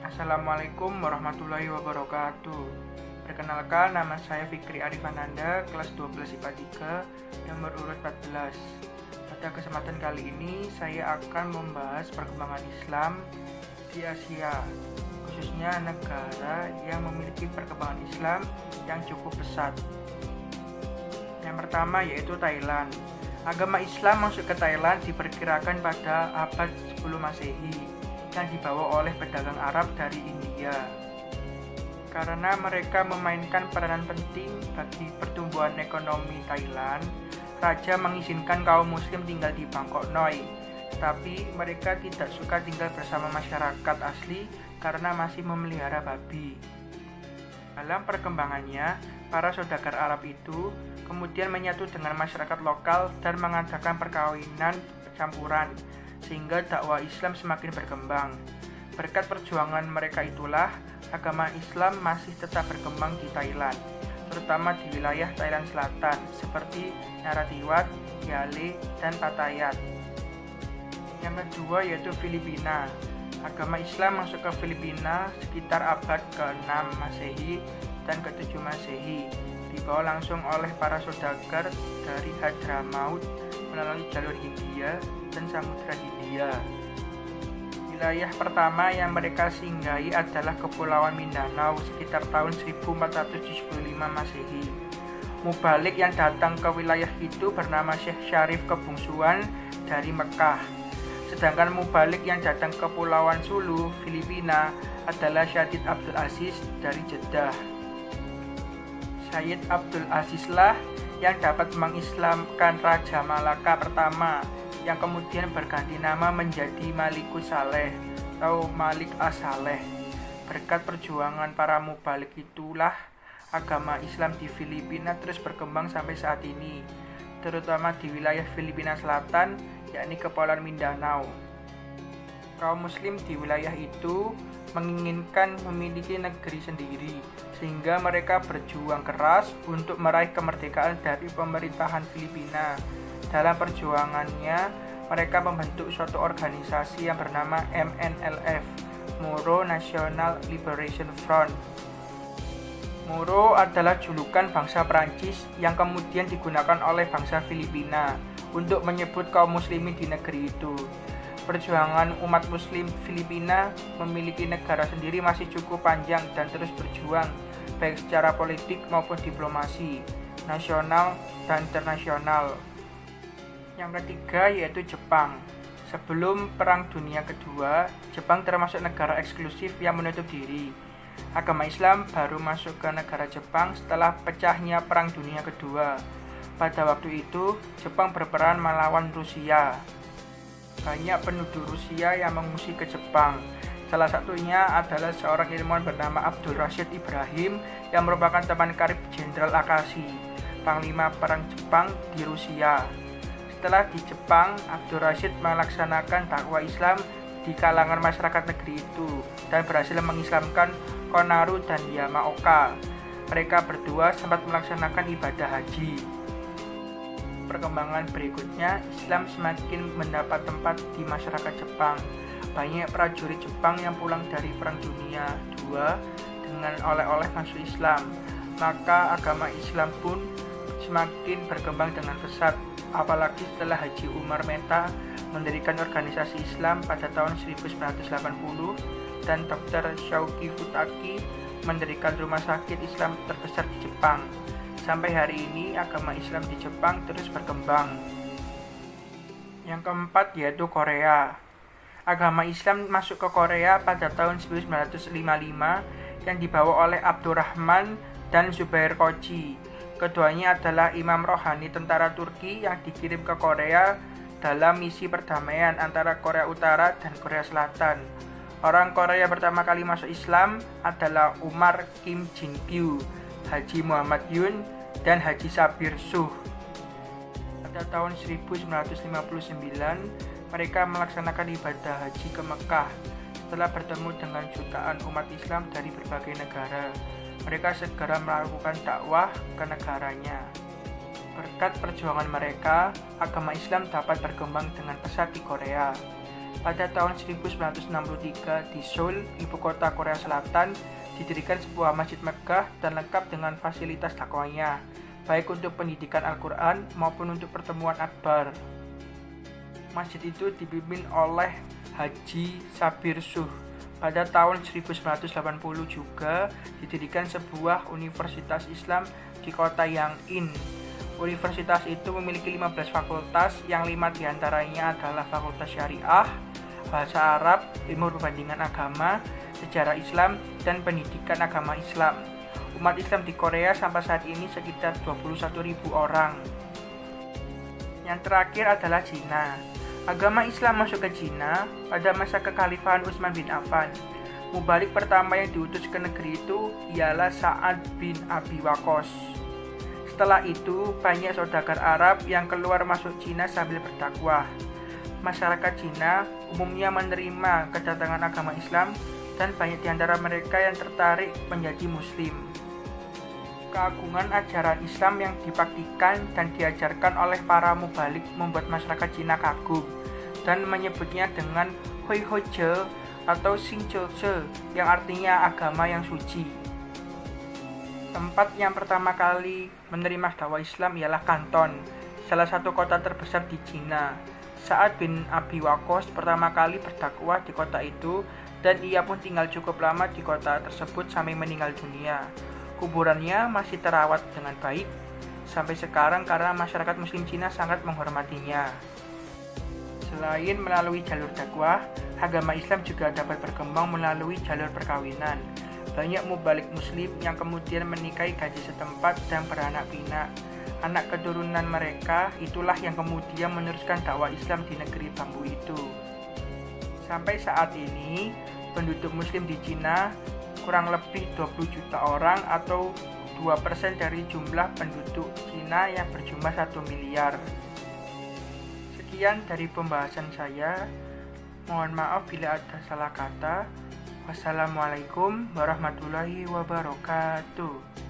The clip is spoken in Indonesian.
Assalamualaikum warahmatullahi wabarakatuh. Perkenalkan, nama saya Fikri Arifananda, kelas 12 IPA 3, nomor urut 14. Pada kesempatan kali ini, saya akan membahas perkembangan Islam di Asia, khususnya negara yang memiliki perkembangan Islam yang cukup pesat. Yang pertama yaitu Thailand. Agama Islam masuk ke Thailand diperkirakan pada abad 10 Masehi yang dibawa oleh pedagang Arab dari India. Karena mereka memainkan peranan penting bagi pertumbuhan ekonomi Thailand, raja mengizinkan kaum muslim tinggal di Bangkok Noi. Tapi mereka tidak suka tinggal bersama masyarakat asli karena masih memelihara babi. Dalam perkembangannya, para saudagar Arab itu kemudian menyatu dengan masyarakat lokal dan mengadakan perkawinan campuran, sehingga dakwah Islam semakin berkembang. Berkat perjuangan mereka itulah, agama Islam masih tetap berkembang di Thailand, terutama di wilayah Thailand Selatan, seperti Narathiwat, Yale, dan Pattayat. Yang kedua yaitu Filipina. Agama Islam masuk ke Filipina sekitar abad ke-6 Masehi dan ke-7 Masehi, dibawa langsung oleh para saudagar dari Hadramaut melalui jalur Hindia dan Samudra Hindia. Wilayah pertama yang mereka singgahi adalah Kepulauan Mindanao sekitar tahun 1475 Masehi. Mubalik yang datang ke wilayah itu bernama Syekh Syarif Kebungsuan dari Mekah. Sedangkan mubalik yang datang ke Kepulauan Sulu, Filipina adalah Syed Abdul Aziz dari Jeddah. Syed Abdul Aziz lah yang dapat mengislamkan Raja Malaka pertama, yang kemudian berganti nama menjadi Malikus Saleh atau Malik As-Saleh. Berkat perjuangan para mubalik itulah agama Islam di Filipina terus berkembang sampai saat ini, terutama di wilayah Filipina Selatan, yakni Kepulauan Mindanao. Kaum muslim di wilayah itu menginginkan memiliki negeri sendiri, sehingga mereka berjuang keras untuk meraih kemerdekaan dari pemerintahan Filipina. Dalam perjuangannya, mereka membentuk suatu organisasi yang bernama MNLF, Moro National Liberation Front. Moro adalah julukan bangsa Prancis yang kemudian digunakan oleh bangsa Filipina untuk menyebut kaum muslimin di negeri itu. Perjuangan umat muslim Filipina memiliki negara sendiri masih cukup panjang dan terus berjuang, baik secara politik maupun diplomasi, nasional dan internasional. Yang ketiga yaitu Jepang. Sebelum Perang Dunia Kedua, Jepang termasuk negara eksklusif yang menutup diri. Agama Islam baru masuk ke negara Jepang setelah pecahnya Perang Dunia Kedua. Pada waktu itu, Jepang berperan melawan Rusia. Banyak penduduk Rusia yang mengungsi ke Jepang. Salah satunya adalah seorang ilmuwan bernama Abdul Rashid Ibrahim yang merupakan teman karib Jenderal Akashi, Panglima Perang Jepang di Rusia. Setelah di Jepang, Abdul Rashid melaksanakan dakwah Islam di kalangan masyarakat negeri itu dan berhasil mengislamkan Konaru dan Yamaoka. Mereka berdua sempat melaksanakan ibadah haji. Perkembangan berikutnya, Islam semakin mendapat tempat di masyarakat Jepang. Banyak prajurit Jepang yang pulang dari Perang Dunia II dengan oleh-oleh masuk Islam. Maka agama Islam pun semakin berkembang dengan pesat, apalagi setelah Haji Umar Meta mendirikan organisasi Islam pada tahun 1980 dan Dr. Shauki Futaki mendirikan rumah sakit Islam terbesar di Jepang. Sampai hari ini agama Islam di Jepang terus berkembang. Yang keempat yaitu Korea. Agama Islam masuk ke Korea pada tahun 1955 yang dibawa oleh Abdurrahman dan Zubair Kochi. Keduanya adalah imam rohani tentara Turki yang dikirim ke Korea dalam misi perdamaian antara Korea Utara dan Korea Selatan. Orang Korea pertama kali masuk Islam adalah Umar Kim Jin-kyu, Haji Muhammad Yun, dan Haji Sabir Suh. Pada tahun 1959, mereka melaksanakan ibadah haji ke Mekah. Setelah bertemu dengan jutaan umat Islam dari berbagai negara, mereka segera melakukan dakwah ke negaranya. Berkat perjuangan mereka, agama Islam dapat berkembang dengan pesat di Korea. Pada tahun 1963 di Seoul, ibu kota Korea Selatan, didirikan sebuah masjid megah dan lengkap dengan fasilitas dakwahnya, baik untuk pendidikan Al-Quran maupun untuk pertemuan akbar. Masjid itu dipimpin oleh Haji Sabir Suh. Pada tahun 1980 juga didirikan sebuah universitas Islam di kota Yangin. Universitas itu memiliki 15 fakultas, yang 5 diantaranya adalah Fakultas Syariah, Bahasa Arab, Ilmu Perbandingan Agama, Sejarah Islam, dan Pendidikan Agama Islam. Umat Islam di Korea sampai saat ini sekitar 21.000 orang. Yang terakhir adalah Cina. Agama Islam masuk ke Cina pada masa kekhalifahan Utsman bin Affan. Mubalik pertama yang diutus ke negeri itu ialah Sa'ad bin Abi Waqqas. Setelah itu, banyak saudagar Arab yang keluar masuk Cina sambil berdakwah. Masyarakat Cina umumnya menerima kedatangan agama Islam dan banyak di antara mereka yang tertarik menjadi Muslim. Keagungan ajaran Islam yang dibaktikan dan diajarkan oleh para mubalik membuat masyarakat Cina kagum dan menyebutnya dengan Hui Hui Je atau Xing Je Je, yang artinya agama yang suci. Tempat yang pertama kali menerima dakwah Islam ialah Kanton, salah satu kota terbesar di Cina. Sa'ad bin Abi Waqqas pertama kali berdakwah di kota itu dan ia pun tinggal cukup lama di kota tersebut sampai meninggal dunia. Kuburannya masih terawat dengan baik sampai sekarang karena masyarakat Muslim Cina sangat menghormatinya. Selain melalui jalur dakwah, agama Islam juga dapat berkembang melalui jalur perkawinan. Banyak mubalik Muslim yang kemudian menikahi gadis setempat dan beranak pinak. Anak keturunan mereka itulah yang kemudian meneruskan dakwah Islam di negeri bambu itu. Sampai saat ini, penduduk Muslim di Cina kurang lebih 20 juta orang atau 2% dari jumlah penduduk Cina yang berjumlah 1 miliar. Sekian dari pembahasan saya. Mohon maaf bila ada salah kata. Wassalamualaikum warahmatullahi wabarakatuh.